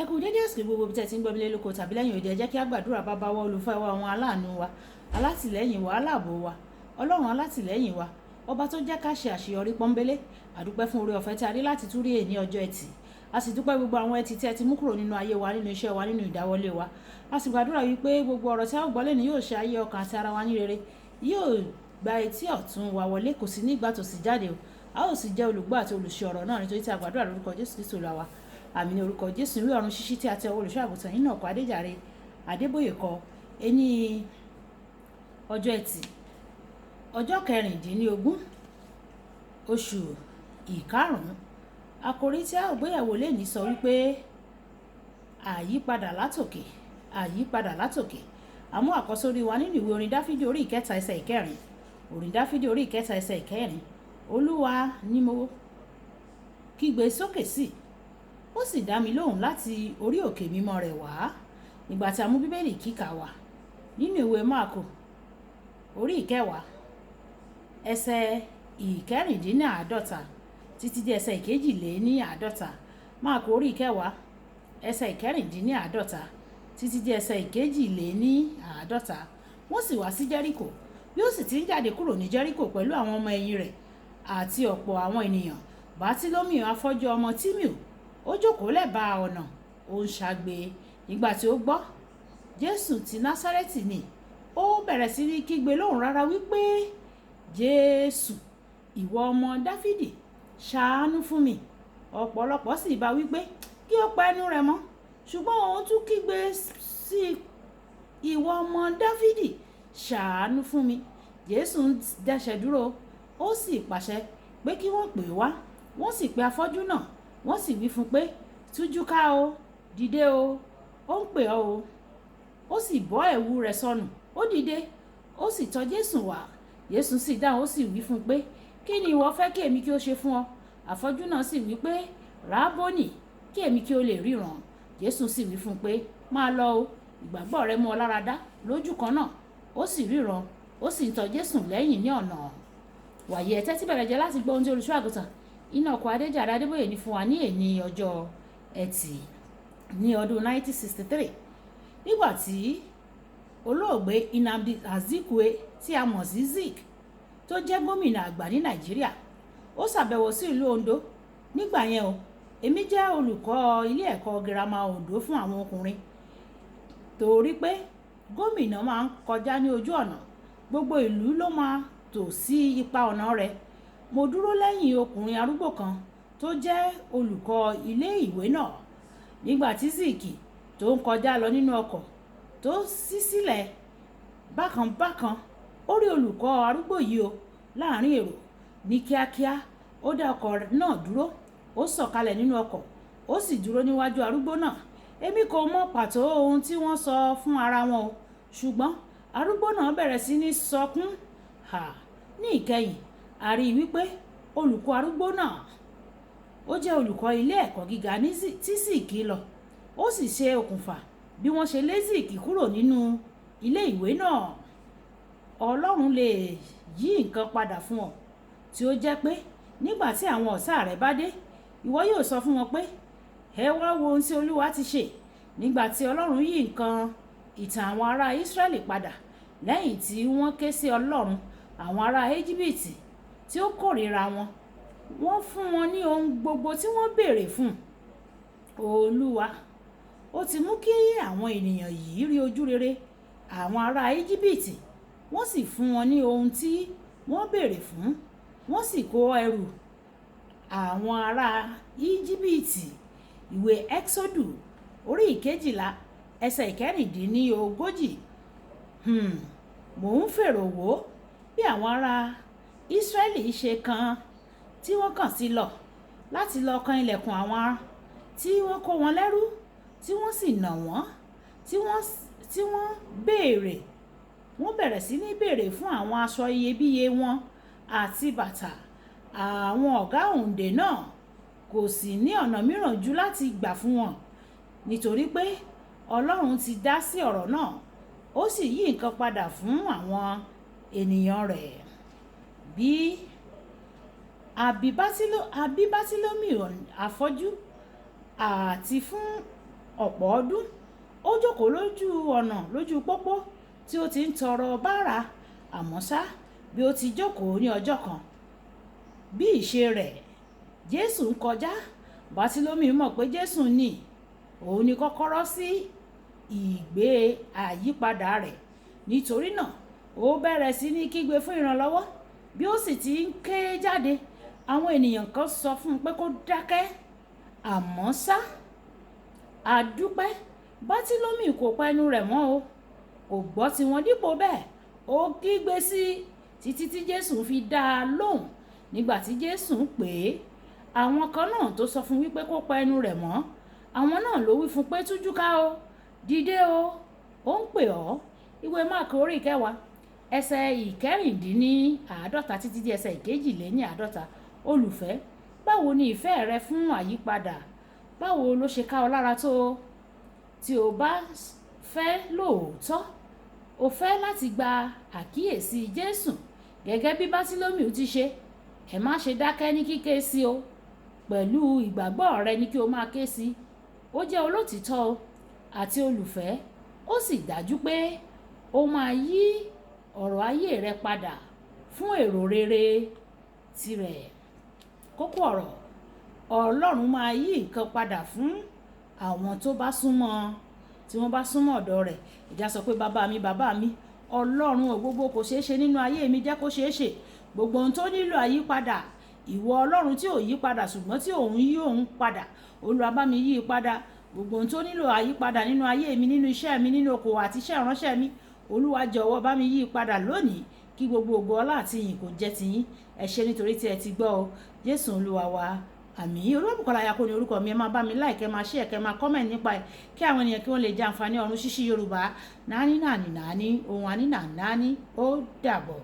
ẹ kú dédé àsìkò gbogbo bí tẹ́ ti ń gbọ́ mi lé lóko tàbí lẹ́yìn òde ẹ jẹ́ kí á gbàdúrà bàbá wa olùfẹ́ wa àwọn aláàánú wa alátìlẹ́yìn wa aláàbò wa ọlọ́run alátìlẹ́yìn wa ọba tó jẹ́ ká ṣe àṣeyọrí pọ́nbélé àdúpẹ́ fún oore ọ̀fẹ́ tí a rí láti tún rí èní ọjọ́ ẹtì a sì dúpẹ́ gbogbo àwọn ẹtì tí ẹ ti mú kúrò nínú ayé wa nínú iṣẹ́ wa nínú ìdáwọ́lé wa a sì gbàdúrà wípé gbogbo ọ̀rọ̀ tí a ó gbọ́ lẹ́nu yóò ṣe ayé ọkàn àti ara wa ní rere yóò gba etí ọ̀tún wa wọlé kò sí nígbà tó sì jáde o a ó sì jẹ́ olùgbọ́ àti olùṣe ọ̀rọ̀ náà nítorí tí a gbàdúrà lórúkọ Jésù Kristo Olúwa wa àmì ní orúkọ Jésù ìwé ọ̀run ṣíṣí tí a tẹ olùṣọ́ àgùntàn yìí náà kọ Adéjàre Adébóyè kọ ẹni ọjọ́ ẹtì ọjọ́ 16 oṣù ìkarùn-ún àkòrí tí a ò gbéyàwó lẹ́ni sọ wípé àyípadà látòkè àyípadà látòkè àmú àkọ́sórí wa nínú ìwé orin Dáfídì orí ìkẹta ẹsẹ̀ ìkẹrin orin Dáfídì orí ìkẹta ẹsẹ̀ ìkẹrin Olúwa ni mo kígbe sókè sí ó sì dá mi lóhùn láti orí òkè mímọ́ rẹ̀ wá nígbà tí a mú bíbélì kíkà wá nínú ìwé Máàkù orí ìkẹwàá ẹsẹ̀ ìkẹrìndínláàádọ́ta títí dé ẹsẹ̀ ìkejìléníàádọ́ta Máàkù orí ìkẹwàá ẹsẹ̀ ìkẹrìndínláàádọ́ta títí dé ẹsẹ̀ ìkejìléníàádọ́ta wọ́n sì wá sí Jẹ́ríkò bí ó sì ti ń jáde kúrò ní Jẹ́ríkò pẹ̀lú àwọn ọmọ ẹ̀yìn rẹ̀ àti ọ̀pọ̀ àwọn ènìyàn Bátílómì afọ́jú ọmọ Tímíù ó jókòó lẹ́bàá ọ̀nà ó ń ṣagbe nígbà tí ó gbọ́ Jésù ti Násárẹ́tì ni ó bẹ̀rẹ̀ sí ní kígbe lóhùn rárá wípé Jésù ìwọ ọmọ Dáfídì ṣàánú fún mi ọ̀pọ̀lọpọ̀ sì bá wípé kí ó pa ẹnu rẹ̀ mọ́ ṣùgbọ́n òun tún kígbe sí ìwọ ọmọ Dáfídì ṣàánú fún mi Jésù ń dẹ́sẹ̀ dúró ó sì pàṣẹ pé kí wọ́n pè wá wọ́n sì pe afọ́jú náà wọ́n sì wí fún pé tújú ká o dìde o ó ń pè ọ́ o ó sì bọ́ ẹ̀wù rẹ̀ sọnù ó dìde ó sì tọ̀ Jésù wá Jésù sì dáhùn ó sì wí fún pé kí ni ìwọ fẹ́ kí èmi kí ó ṣe fún ọ afọ́jú náà sì wí pé rábónì kí èmi kí ó lè ríran Jésù sì wí fún pé máa lọ o ìgbàgbọ́ rẹ mú ọ lára dá lójú kan náà ó sì ríran ó sì ń tọ̀ Jésù lẹ́yìn ní ọ̀nà wàyí ẹ tẹ́tí bẹ̀rẹ̀ jẹ́ láti gbọ́ ohun tí olùṣọ́ àgùntàn Enoch Adéjàre Adébóyè ní fún wa ní èní ọjọ́ ẹtì ní ọdún 1963 nígbà tí olóògbé Nnamdi Azikiwe tí a mọ̀ sí Zik tó jẹ́ gómìnà àgbà ní Nàìjíríà ó ṣàbẹ̀wò sí ìlú Ondo nígbà yẹn o èmi jẹ́ olùkọ́ ilé ẹ̀kọ́ girama Ondo fún àwọn ọkùnrin torí pé gómìnà máa ń kọjá ní ojú ọ̀nà gbogbo ìlú ló máa tò sí ipa ọ̀nà rẹ̀ mo dúró lẹ́yìn ọkùnrin arúgbó kan tó jẹ́ olùkọ́ ilé ìwé náà nígbà tí Zik tó ń kọjá lọ nínú ọkọ̀ tó ṣí sílẹ̀ bákan ó rí olùkọ́ arúgbó yìí o láàrin èrò ní kíákíá ó dá ọkọ̀ náà dúró ó sọ̀kalẹ̀ nínú ọkọ̀ ó sì dúró níwájú arúgbó náà èmi kò mọ̀ pàtó ohun tí wọ́n sọ fún ara wọn o ṣùgbọ́n arúgbó náà bẹ̀rẹ̀ sí ní sọkún ní ìkẹyìn a rí wípé olùkọ́ arúgbó náà ó jẹ́ olùkọ́ ilé ẹ̀kọ́ gíga tí Zik lọ ó sì ṣe okùnfà bí wọ́n ṣe lé Zik kúrò nínú ilé ìwé náà Ọlọ́run lè yí nǹkan padà fún ọ tí ó jẹ́ pé nígbà tí àwọn ọ̀tá rẹ bá dé ìwọ yóò sọ fún wọn pé ẹ wá wo ohun tí Olúwa ti ṣe nígbà tí Ọlọ́run yí nǹkan ìtàn àwọn ará Ísírẹ́lì padà lẹ́yìn tí wọ́n ké sí Ọlọ́run àwọn ará Íjíbítì tí ó kórìíra wọn wọ́n fún wọn ní ohun gbogbo tí wọ́n béèrè fún Olúwa ó ti mú kí àwọn ènìyàn yìí rí ojú rere àwọn ará Íjíbítì wọ́n sì fún wọn ní ohun tí wọ́n béèrè fún wọ́n sì kó ẹrù àwọn ará Íjíbítì ìwé Ẹ́kísódù orí ìkejìlá ẹsẹ̀ ìkẹrìndínlógójì mò ń fèrò wò bí àwọn ará Ísírẹ́lì ṣe kan tí wọ́n kàn sí lọ láti lọ kan ilẹ̀kùn àwọn tí wọ́n kó wọn lẹ́rú tí wọ́n sì nà wọ́n tí wọ́n béèrè wọ́n bẹ̀rẹ̀ sí ní béèrè fún àwọn aṣọ iyebíye wọn àti bàtà àwọn ọ̀gá òǹdè náà kò sì ní ọ̀nà mìíràn jù láti gbà fún wọn nítorí pé Ọlọ́run ti dá sí ọ̀rọ̀ náà ó sì yí nǹkan padà fún àwọn ènìyàn rẹ̀ bí àbí Bátílómì afọ́jú àti fún ọ̀pọ̀ ọdún ó jókòó lójú ọ̀nà lójú pópó tí ó ti ń tọrọ báárà. Àmọ́ ṣá, bí ó ti jókòó ní ọjọ́ kan, bí ìṣe rẹ̀, Jésù ń kọjá. Bátílómì mọ̀ pé Jésù ní òun ni kọ́kọ́rọ́ sí ìgbé àyípadà rẹ̀. Nítorí náà ó bẹ̀rẹ̀ sí ní kígbe fún ìrànlọ́wọ́. Bí ó sì ti ń ké jáde, àwọn ènìyàn kan sọ fún un pé kó dákẹ́. Àmọ́ ṣá, a dúpẹ́, Bátílómì kò pa ẹnu rẹ̀ mọ́ o. Kò gbọ́ tiwọn. Dípò bẹ́ẹ̀, ó kígbe sí títí tí Jésù fi dá a lóhùn. Nígbà tí Jésù pè é, àwọn kan náà tó sọ fún wípé kó pa ẹnu rẹ̀ mọ́, àwọn náà ló wí fún pé tújú ká o, dìde o, ó ń pè ọ́. Ìwé Máàkù orí 10 ẹsẹ̀ 51 títí di ẹsẹ̀ 52. Olùfẹ́, báwo ni ìfẹ́ rẹ fún àyípadà? Báwo ló ṣe ká ọ lára tó? Tí o bá fẹ́ lóòótọ́, o fẹ́ láti gba àkíyèsí Jésù gẹ́gẹ́ bí Bátílómì ti ṣe, ẹ má ṣe dákẹ́ ní kíké sí o. Pẹ̀lú ìgbàgbọ́ rẹ ni kí o máa ké sí. Ó jẹ́ olótìítọ́ o àti olùfẹ́. Ó sì dájú pé ó máa yí ọ̀rọ̀ ayé rẹ padà fún èrò rere tirẹ̀. Kókó ọ̀rọ̀: Ọlọ́run máa yí nǹkan padà fún àwọn tó bá súnmọ́, tí wọ́n bá súnmọ́ ọ̀dọ̀ rẹ̀. Ìjà sọ pé bàbá mi, Ọlọ́run ò, gbogbo kò ṣeé ṣe nínú ayé mi, jẹ́ kó ṣeé ṣe. Gbogbo ohun tó nílò àyípadà, ìwọ Ọlọ́run tí ò yí padà ṣùgbọ́n tí òun yí òun padà, Olúwa bá mi yí padà. Gbogbo ohun tó nílò àyípadà nínú ayé mi, nínú iṣẹ́ mi, nínú okòwò àti iṣẹ́ ìránṣẹ́ mi, Olúwa jọ̀wọ́ bá mi yí padà lónìí, kí gbogbo ògo ọlá àti ìyìn kó jẹ́ tiyín. Ẹ ṣé nítorí tí ẹ ti gbọ́ o. Jésù Olúwa wa. Àmín. Olúwabùkọ́lá Ayako ni orúkọ mi. Ẹ máa bá mi like, ẹ máa share, ẹ máa comment nípa ẹ̀, kí àwọn ènìyàn kí wọ́n lè jẹ àǹfààní ọ̀run ṣíṣí Yorùbá. Náání náání náání, ohun àní náání náání. Ó dàbọ̀.